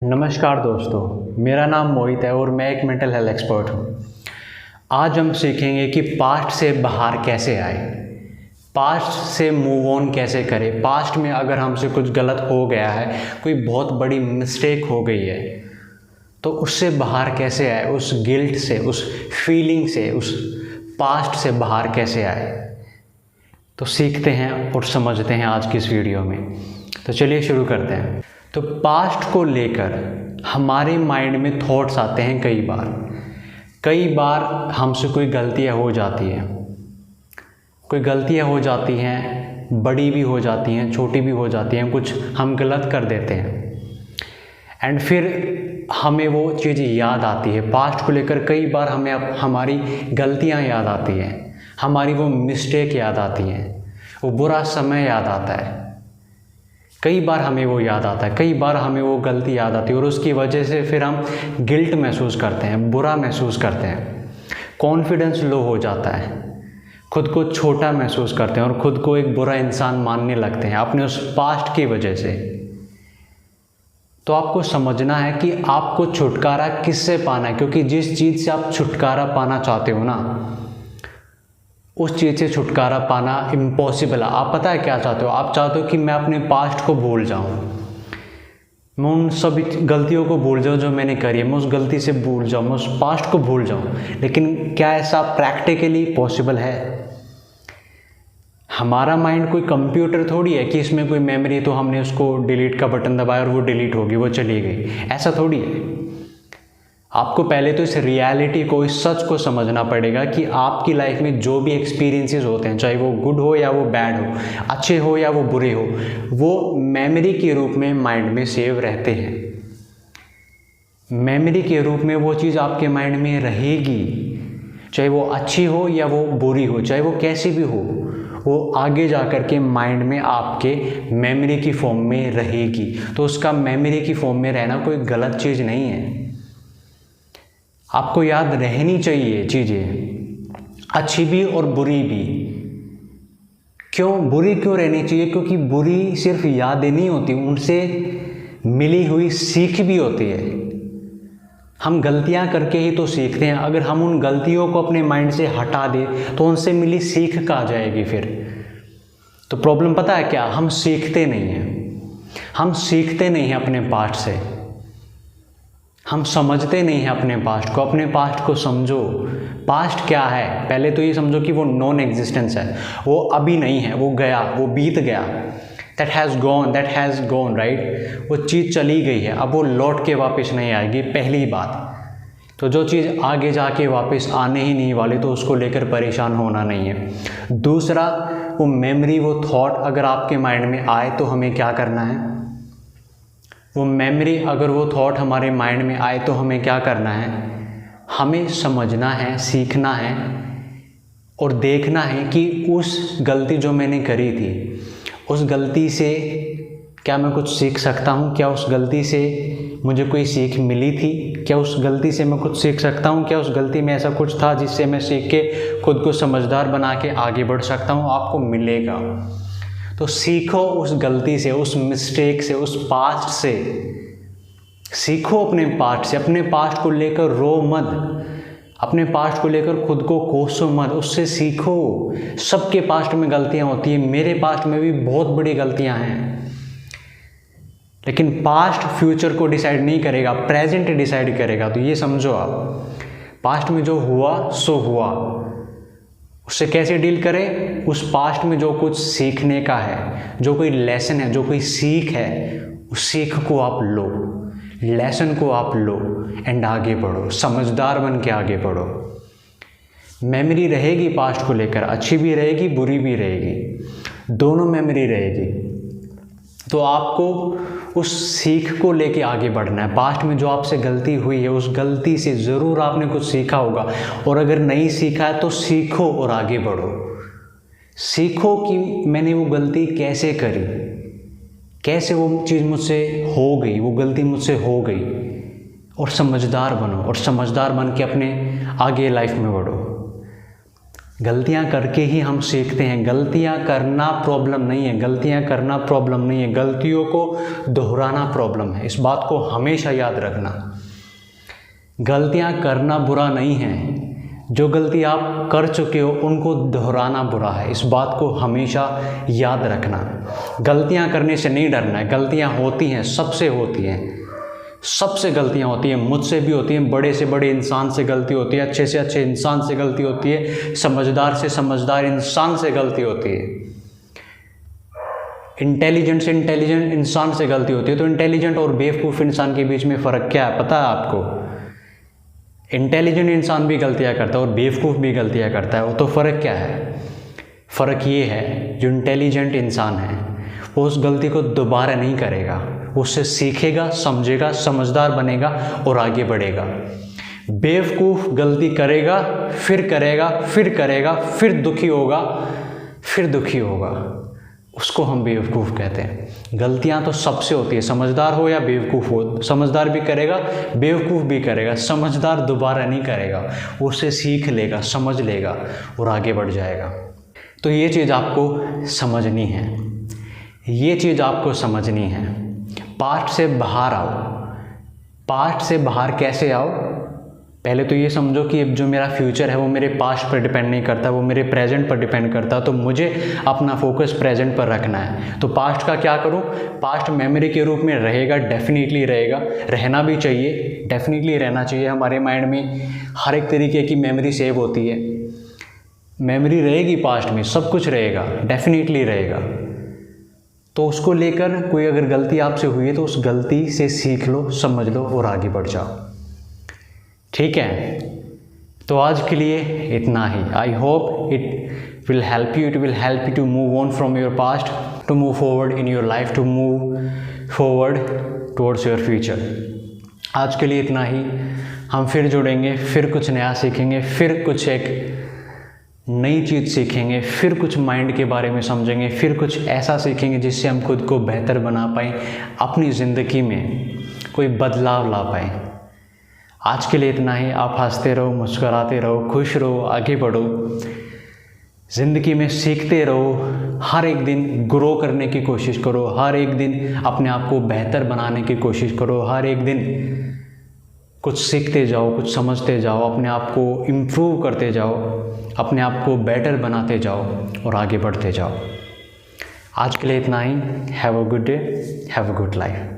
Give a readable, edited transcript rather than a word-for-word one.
नमस्कार दोस्तों, मेरा नाम मोहित है और मैं एक मेंटल हेल्थ एक्सपर्ट हूँ। आज हम सीखेंगे कि पास्ट से बाहर कैसे आए, पास्ट से मूव ऑन कैसे करें। पास्ट में अगर हमसे कुछ गलत हो गया है, कोई बहुत बड़ी मिस्टेक हो गई है, तो उससे बाहर कैसे आए, उस गिल्ट से, उस फीलिंग से, उस पास्ट से बाहर कैसे आए। तो सीखते हैं और समझते हैं आज की इस वीडियो में। तो चलिए शुरू करते हैं। तो पास्ट को लेकर हमारे माइंड में थॉट्स आते हैं। कई बार हमसे कोई गलतियां हो जाती हैं, बड़ी भी हो जाती हैं, छोटी भी हो जाती हैं, कुछ हम गलत कर देते हैं एंड फिर हमें वो चीज़ याद आती है। पास्ट को लेकर कई बार हमें हमारी गलतियां याद आती हैं, हमारी वो मिस्टेक याद आती हैं, वो बुरा समय याद आता है। कई बार हमें वो याद आता है, कई बार हमें वो गलती याद आती है और उसकी वजह से फिर हम गिल्ट महसूस करते हैं, बुरा महसूस करते हैं, कॉन्फिडेंस लो हो जाता है, खुद को छोटा महसूस करते हैं और खुद को एक बुरा इंसान मानने लगते हैं अपने उस पास्ट की वजह से। तो आपको समझना है कि आपको छुटकारा किससे पाना है, क्योंकि जिस चीज़ से आप छुटकारा पाना चाहते हो ना, उस चीज़ से छुटकारा पाना इम्पॉसिबल है। आप पता है क्या चाहते हो? आप चाहते हो कि मैं अपने पास्ट को भूल जाऊं, मैं उन सभी गलतियों को भूल जाऊं जो मैंने करी है, मैं उस गलती से भूल जाऊं, मैं उस पास्ट को भूल जाऊं। लेकिन क्या ऐसा प्रैक्टिकली पॉसिबल है? हमारा माइंड कोई कंप्यूटर थोड़ी है कि इसमें कोई मेमोरी तो हमने उसको डिलीट का बटन दबाया और वो डिलीट होगी, वो चली गई। ऐसा थोड़ी है। आपको पहले तो इस रियलिटी को, इस सच को समझना पड़ेगा कि आपकी लाइफ में जो भी एक्सपीरियंसेस होते हैं, चाहे वो गुड हो या वो बैड हो, अच्छे हो या वो बुरे हो, वो मेमोरी के रूप में माइंड में सेव रहते हैं। मेमोरी के रूप में वो चीज़ आपके माइंड में रहेगी, चाहे वो अच्छी हो या वो बुरी हो, चाहे वो कैसी भी हो, वो आगे जा कर के माइंड में आपके मेमोरी की फॉर्म में रहेगी। तो उसका मेमोरी की फॉर्म में रहना कोई गलत चीज़ नहीं है। आपको याद रहनी चाहिए चीज़ें, अच्छी भी और बुरी भी। बुरी क्यों रहनी चाहिए? क्योंकि बुरी सिर्फ यादें नहीं होती, उनसे मिली हुई सीख भी होती है। हम गलतियां करके ही तो सीखते हैं। अगर हम उन गलतियों को अपने माइंड से हटा दें तो उनसे मिली सीख कहाँ जाएगी फिर? तो प्रॉब्लम पता है क्या? हम सीखते नहीं हैं अपने पास्ट से। हम समझते नहीं हैं अपने पास्ट को। अपने पास्ट को समझो। पास्ट क्या है? पहले तो ये समझो कि वो नॉन एग्जिस्टेंस है, वो अभी नहीं है, वो गया, वो बीत गया। That has gone, right? वो चीज़ चली गई है, अब वो लौट के वापस नहीं आएगी, पहली बात। तो जो चीज़ आगे जाके वापस आने ही नहीं वाली, तो उसको लेकर परेशान होना नहीं है। दूसरा, वो मेमोरी, वो थॉट अगर आपके माइंड में आए तो हमें क्या करना है? वो मेमोरी, अगर वो थॉट हमारे माइंड में आए तो हमें क्या करना है? हमें समझना है, सीखना है और देखना है कि उस गलती जो मैंने करी थी, उस गलती से क्या मैं कुछ सीख सकता हूँ? क्या उस गलती से मुझे कोई सीख मिली थी? क्या उस गलती से मैं कुछ सीख सकता हूँ? क्या उस गलती में ऐसा कुछ था जिससे मैं सीख के खुद को समझदार बना के आगे बढ़ सकता हूँ? आपको मिलेगा। तो सीखो उस गलती से, उस मिस्टेक से, उस पास्ट से सीखो। अपने पास्ट से, अपने पास्ट को लेकर रो मत, अपने पास्ट को लेकर खुद को कोसो मत, उससे सीखो। सबके पास्ट में गलतियां होती हैं, मेरे पास्ट में भी बहुत बड़ी गलतियां हैं, लेकिन पास्ट फ्यूचर को डिसाइड नहीं करेगा, प्रेजेंट डिसाइड करेगा। तो ये समझो आप, पास्ट में जो हुआ सो हुआ, उससे कैसे डील करें? उस पास्ट में जो कुछ सीखने का है, जो कोई लेसन है, जो कोई सीख है, उस सीख को आप लो, लेसन को आप लो एंड आगे बढ़ो, समझदार बन के आगे बढ़ो। मेमोरी रहेगी पास्ट को लेकर, अच्छी भी रहेगी, बुरी भी रहेगी, दोनों मेमोरी रहेगी। तो आपको उस सीख को लेके आगे बढ़ना है। पास्ट में जो आपसे गलती हुई है, उस गलती से ज़रूर आपने कुछ सीखा होगा, और अगर नहीं सीखा है तो सीखो और आगे बढ़ो। सीखो कि मैंने वो गलती कैसे करी, कैसे वो चीज़ मुझसे हो गई, वो गलती मुझसे हो गई, और समझदार बनो, और समझदार बन के अपने आगे लाइफ में बढ़ो। गलतियां करके ही हम सीखते हैं। गलतियां करना प्रॉब्लम नहीं है, गलतियां करना प्रॉब्लम नहीं है, गलतियों को दोहराना प्रॉब्लम है। इस बात को हमेशा याद रखना। गलतियां करना बुरा नहीं है, जो गलती आप कर चुके हो उनको दोहराना बुरा है। इस बात को हमेशा याद रखना। गलतियां करने से नहीं डरना है। गलतियां होती हैं, सबसे होती हैं, सबसे गलतियां होती हैं, मुझसे भी होती हैं, बड़े से बड़े इंसान से गलती होती है, अच्छे से अच्छे इंसान से गलती होती है, समझदार से समझदार इंसान से गलती होती है, इंटेलिजेंट से इंटेलिजेंट इंसान से गलती होती है। तो इंटेलिजेंट और बेवकूफ़ इंसान के बीच में फ़र्क क्या है पता है आपको? इंटेलिजेंट इंसान भी गलतियां करता है और बेवकूफ़ भी गलतियां करता है। वो तो फ़र्क क्या है? फ़र्क ये है, जो इंटेलिजेंट इंसान है वो उस गलती को दोबारा नहीं करेगा, उससे सीखेगा, समझेगा, समझदार बनेगा और आगे बढ़ेगा। बेवकूफ़ गलती करेगा, फिर करेगा, फिर करेगा, फिर दुखी होगा, फिर दुखी होगा, उसको हम बेवकूफ़ कहते हैं। गलतियां तो सबसे होती है, समझदार हो या बेवकूफ़ हो। समझदार भी करेगा, बेवकूफ़ भी करेगा। समझदार दोबारा नहीं करेगा, उससे सीख लेगा, समझ लेगा और आगे बढ़ जाएगा। तो ये चीज़ आपको समझनी है, ये चीज़ आपको समझनी है। पास्ट से बाहर आओ। पास्ट से बाहर कैसे आओ? पहले तो ये समझो कि जो मेरा फ्यूचर है वो मेरे पास्ट पर डिपेंड नहीं करता, वो मेरे प्रेजेंट पर डिपेंड करता। तो मुझे अपना फोकस प्रेजेंट पर रखना है। तो पास्ट का क्या करूं? पास्ट मेमोरी के रूप में रहेगा, डेफिनेटली रहेगा, रहना भी चाहिए, डेफिनेटली रहना चाहिए। हमारे माइंड में हर एक तरीके की मेमोरी सेव होती है, मेमोरी रहेगी पास्ट में, सब कुछ रहेगा, डेफिनेटली रहेगा। तो उसको लेकर कोई अगर गलती आपसे हुई है तो उस गलती से सीख लो, समझ लो और आगे बढ़ जाओ। ठीक है, तो आज के लिए इतना ही। I hope it will help you, it will help you to move on from your past, to move forward in your life, to move forward towards your future. आज के लिए इतना ही। हम फिर जुड़ेंगे, फिर कुछ नया सीखेंगे, फिर कुछ एक नई चीज़ सीखेंगे, फिर कुछ माइंड के बारे में समझेंगे, फिर कुछ ऐसा सीखेंगे जिससे हम खुद को बेहतर बना पाएँ, अपनी ज़िंदगी में कोई बदलाव ला पाएँ। आज के लिए इतना ही। आप हंसते रहो, मुस्कुराते रहो, खुश रहो, आगे बढ़ो, ज़िंदगी में सीखते रहो, हर एक दिन ग्रो करने की कोशिश करो, हर एक दिन अपने आप को बेहतर बनाने की कोशिश करो, हर एक दिन कुछ सीखते जाओ, कुछ समझते जाओ, अपने आप को इम्प्रूव करते जाओ, अपने आप को बेटर बनाते जाओ और आगे बढ़ते जाओ। आज के लिए इतना ही। Have a good day, have a good life.